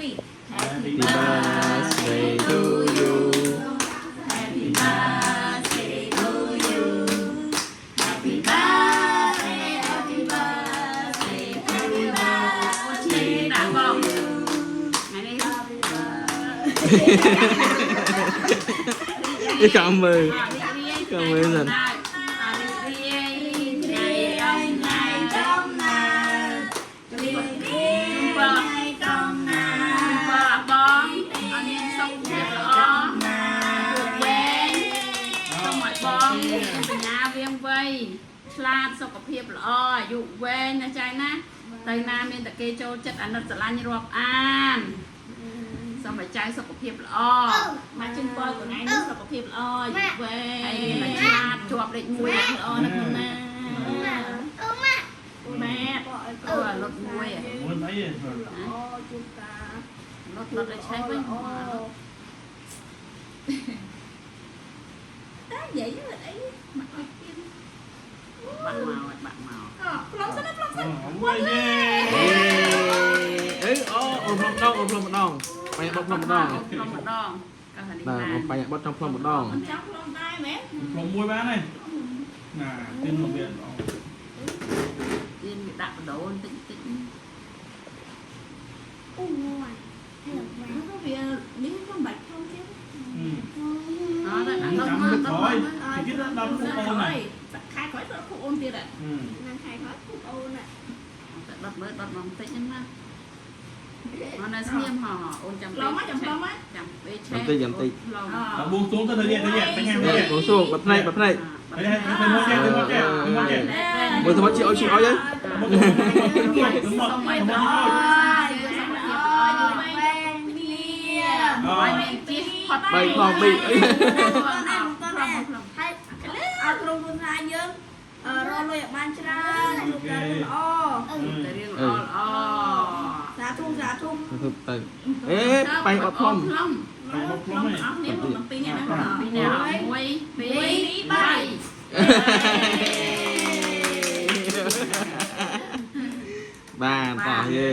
Happy birthday to you Happy birthday to you Happy birthday Happy birthday Happy birthday đã không ngày đi cảm ơn dần Slap សុខភាពល្អអាយុវែងណាចៃណាទៅណាមានតែគេចូលចិត្តអាណិតស្រឡាញ់រាប់អានសូមឲ្យចៅសុខភាពល្អមកជិះពរខ្លួនឯងនឹងសុខភាពល្អអាយុវែងហើយឆ្លាតជាប់លេខ1ល្អណាស់ណាម៉ែអូលុតមួយអូនអីអូជូតាលុតឲ្យឆេះវិញតែនិយាយអីមកឲ្យទៀតបាក់មកប្លង់សិនប្លង់សិនវ៉ាយអេអូផ្លុំម្ដងអូផ្លុំម្ដងបាយបត់ផ្លុំម្ដងក៏ហើយនេះបាទបាយបត់trongផ្លុំម្ដងចង់ប្លង់ដែរមែនផ្លុំមួយបានទេណាទៀនមកវាម្ដងទៀនវាដាក់បដូរបន្តិចអូយហើយមកវានេះក៏បាច់ផ្លង់ទៀតអត់តែដល់មកដល់គេដល់ដល់ពុកអូនហើយខែក្រោយដល់ពុកអូនទៀតហ្នឹងខែក្រោយពុកអូនតែដុតមើលដុតមកបន្តិចហ្នឹងណាអត់នៅស្ងៀមហ៎អូនចាំពេលចាំពេលឆេះបន្តិចឡងបួងសួងទៅទៅនេះទៅញ៉ាំនេះបួងសួងបភ្នែកទៅមកចេះទៅមកចេះទៅមកចេះមើលទៅមកជីអុយអីមកសុំឲ្យដល់អើយមានជិះផត់3ផង2អីហើយអត់ក្នុងខ្លួនថាយើងរកលុយឲ្យបានច្រើនជួបតែល្អតែរៀងល្អសាធុទៅអេបាយអត់ផ្លុំផ្លុំអស់នេះមកពីនេះណាពីនេះ1 2 3បានតោះយេ